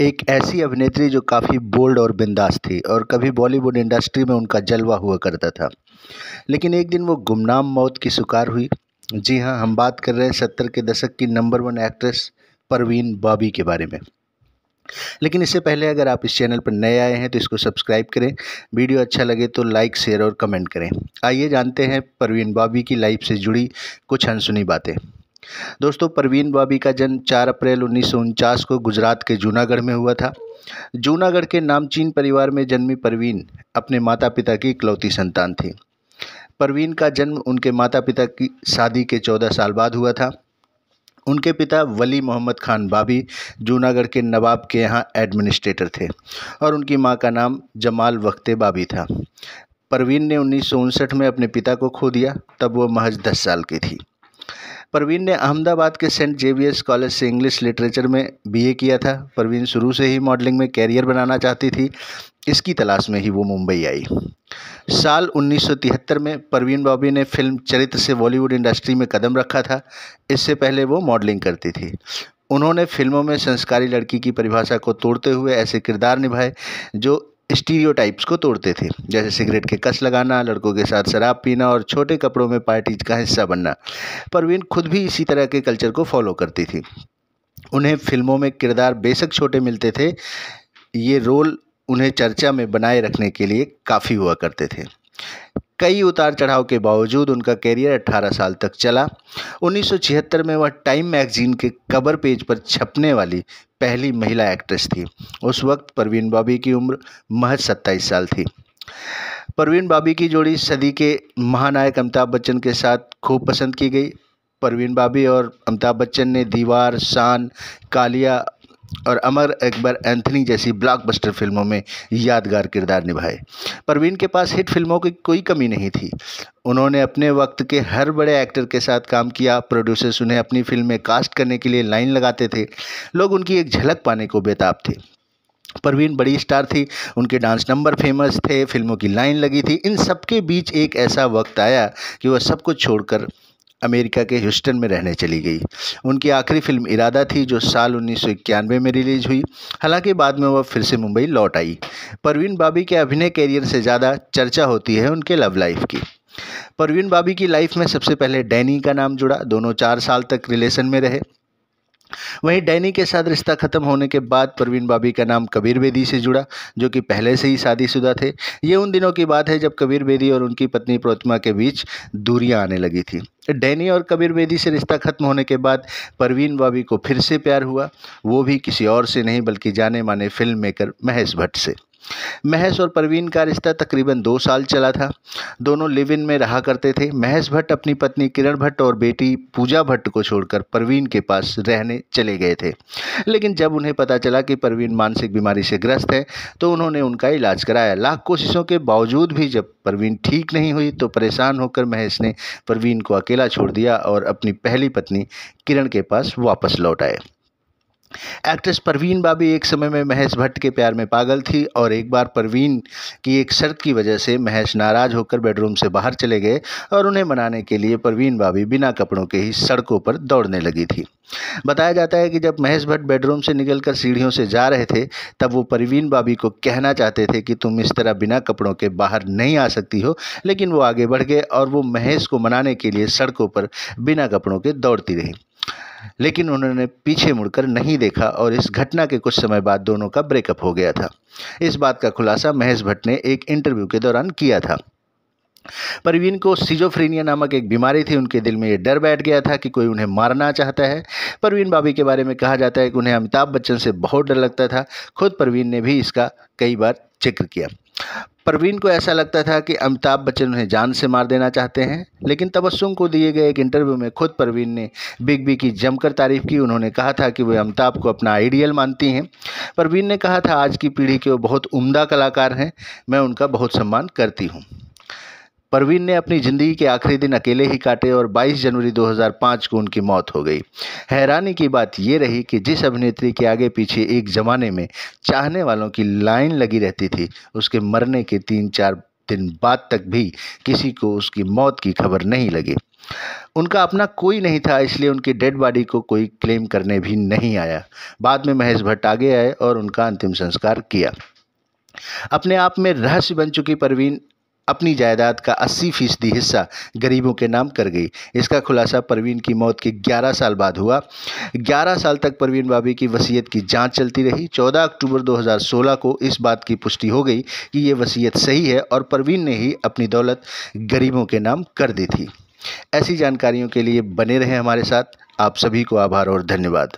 एक ऐसी अभिनेत्री जो काफ़ी बोल्ड और बिंदास थी और कभी बॉलीवुड इंडस्ट्री में उनका जलवा हुआ करता था। लेकिन एक दिन वो गुमनाम मौत की शिकार हुई। जी हाँ, हम बात कर रहे हैं 70 के दशक की नंबर 1 एक्ट्रेस परवीन बाबी के बारे में। लेकिन इससे पहले अगर आप इस चैनल पर नए आए हैं तो इसको सब्सक्राइब करें। वीडियो अच्छा लगे तो लाइक, शेयर और कमेंट करें। आइए जानते हैं परवीन बाबी की लाइफ से जुड़ी कुछ अनसुनी बातें। दोस्तों, परवीन बाबी का जन्म 4 अप्रैल 1949 को गुजरात के जूनागढ़ में हुआ था। जूनागढ़ के नामचीन परिवार में जन्मी परवीन अपने माता पिता की इकलौती संतान थी। परवीन का जन्म उनके माता पिता की शादी के 14 साल बाद हुआ था। उनके पिता वली मोहम्मद खान बाबी जूनागढ़ के नवाब के यहाँ एडमिनिस्ट्रेटर थे और उनकी मां का नाम जमाल वख्ते बाबी था। परवीन ने 1959 में अपने पिता को खो दिया, तब वो महज 10 साल की थी। परवीन ने अहमदाबाद के सेंट जेवियर्स कॉलेज से इंग्लिश लिटरेचर में बीए किया था। परवीन शुरू से ही मॉडलिंग में कैरियर बनाना चाहती थी। इसकी तलाश में ही वो मुंबई आई। साल 1973 में परवीन बाबी ने फिल्म चरित्र से बॉलीवुड इंडस्ट्री में कदम रखा था। इससे पहले वो मॉडलिंग करती थी। उन्होंने फिल्मों में संस्कारी लड़की की परिभाषा को तोड़ते हुए ऐसे किरदार निभाए जो स्टीरियोटाइप्स को तोड़ते थे, जैसे सिगरेट के कस लगाना, लड़कों के साथ शराब पीना और छोटे कपड़ों में पार्टी का हिस्सा बनना। परवीन खुद भी इसी तरह के कल्चर को फॉलो करती थी। उन्हें फिल्मों में किरदार बेशक छोटे मिलते थे, ये रोल उन्हें चर्चा में बनाए रखने के लिए काफ़ी हुआ करते थे। कई उतार चढ़ाव के बावजूद उनका कैरियर 18 साल तक चला। 1976 में वह टाइम मैगजीन के कवर पेज पर छपने वाली पहली महिला एक्ट्रेस थी। उस वक्त परवीन बाबी की उम्र महज 27 साल थी। परवीन बाबी की जोड़ी सदी के महानायक अमिताभ बच्चन के साथ खूब पसंद की गई। परवीन बाबी और अमिताभ बच्चन ने दीवार, शान, कालिया और अमर अकबर एंथनी जैसी ब्लॉकबस्टर फिल्मों में यादगार किरदार निभाए। परवीन के पास हिट फिल्मों की कोई कमी नहीं थी। उन्होंने अपने वक्त के हर बड़े एक्टर के साथ काम किया। प्रोड्यूसर्स उन्हें अपनी फिल्म में कास्ट करने के लिए लाइन लगाते थे। लोग उनकी एक झलक पाने को बेताब थे। परवीन बड़ी स्टार थी, उनके डांस नंबर फेमस थे, फिल्मों की लाइन लगी थी। इन सबके बीच एक ऐसा वक्त आया कि वह सब कुछ छोड़कर अमेरिका के ह्यूस्टन में रहने चली गई। उनकी आखिरी फिल्म इरादा थी, जो साल 1991 में रिलीज हुई। हालांकि बाद में वह फिर से मुंबई लौट आई। परवीन बाबी के अभिनय कैरियर से ज़्यादा चर्चा होती है उनके लव लाइफ की। परवीन बाबी की लाइफ में सबसे पहले डैनी का नाम जुड़ा। दोनों 4 साल तक रिलेशन में रहे। वहीं डैनी के साथ रिश्ता खत्म होने के बाद परवीन बाबी का नाम कबीर बेदी से जुड़ा, जो कि पहले से ही शादीशुदा थे। ये उन दिनों की बात है जब कबीर बेदी और उनकी पत्नी प्रतिमा के बीच दूरियां आने लगी थी। डैनी और कबीर बेदी से रिश्ता खत्म होने के बाद परवीन बाबी को फिर से प्यार हुआ, वो भी किसी और से नहीं बल्कि जाने माने फिल्म मेकर महेश भट्ट से। महेश और परवीन का रिश्ता तकरीबन 2 साल चला था। दोनों लिव इन में रहा करते थे। महेश भट्ट अपनी पत्नी किरण भट्ट और बेटी पूजा भट्ट को छोड़कर परवीन के पास रहने चले गए थे। लेकिन जब उन्हें पता चला कि परवीन मानसिक बीमारी से ग्रस्त है तो उन्होंने उनका इलाज कराया। लाख कोशिशों के बावजूद भी जब परवीन ठीक नहीं हुई तो परेशान होकर महेश ने परवीन को अकेला छोड़ दिया और अपनी पहली पत्नी किरण के पास वापस लौट आए। एक्ट्रेस परवीन बाबी एक समय में महेश भट्ट के प्यार में पागल थी और एक बार परवीन की एक शर्त की वजह से महेश नाराज होकर बेडरूम से बाहर चले गए और उन्हें मनाने के लिए परवीन बाबी बिना कपड़ों के ही सड़कों पर दौड़ने लगी थी। बताया जाता है कि जब महेश भट्ट बेडरूम से निकलकर सीढ़ियों से जा रहे थे तब वो परवीन बाबी को कहना चाहते थे कि तुम इस तरह बिना कपड़ों के बाहर नहीं आ सकती हो, लेकिन वो आगे बढ़ गए और वो महेश को मनाने के लिए सड़कों पर बिना कपड़ों के दौड़ती रही। लेकिन उन्होंने पीछे मुड़कर नहीं देखा और इस घटना के कुछ समय बाद दोनों का ब्रेकअप हो गया था। इस बात का खुलासा महेश भट्ट ने एक इंटरव्यू के दौरान किया था। परवीन को सिजोफ्रेनिया नामक एक बीमारी थी। उनके दिल में ये डर बैठ गया था कि कोई उन्हें मारना चाहता है। परवीन बाबी के बारे में कहा जाता है कि उन्हें अमिताभ बच्चन से बहुत डर लगता था। खुद परवीन ने भी इसका कई बार जिक्र किया। परवीन को ऐसा लगता था कि अमिताभ बच्चन उन्हें जान से मार देना चाहते हैं। लेकिन तबस्सुम को दिए गए एक इंटरव्यू में खुद परवीन ने बिग बी की जमकर तारीफ की। उन्होंने कहा था कि वे अमिताभ को अपना आइडियल मानती हैं। परवीन ने कहा था, आज की पीढ़ी के वो बहुत उम्दा कलाकार हैं, मैं उनका बहुत सम्मान करती हूँ। परवीन ने अपनी ज़िंदगी के आखिरी दिन अकेले ही काटे और 22 जनवरी 2005 को उनकी मौत हो गई। हैरानी की बात यह रही कि जिस अभिनेत्री के आगे पीछे एक ज़माने में चाहने वालों की लाइन लगी रहती थी, उसके मरने के 3-4 दिन बाद तक भी किसी को उसकी मौत की खबर नहीं लगी। उनका अपना कोई नहीं था, इसलिए उनकी डेड बॉडी को कोई क्लेम करने भी नहीं आया। बाद में महेश भट्ट आगे आए और उनका अंतिम संस्कार किया। अपने आप में रहस्य बन चुकी परवीन अपनी जायदाद का 80% हिस्सा गरीबों के नाम कर गई। इसका खुलासा परवीन की मौत के 11 साल बाद हुआ। 11 साल तक परवीन बाबी की वसीयत की जांच चलती रही। 14 अक्टूबर 2016 को इस बात की पुष्टि हो गई कि ये वसीयत सही है और परवीन ने ही अपनी दौलत गरीबों के नाम कर दी थी। ऐसी जानकारियों के लिए बने रहें हमारे साथ। आप सभी को आभार और धन्यवाद।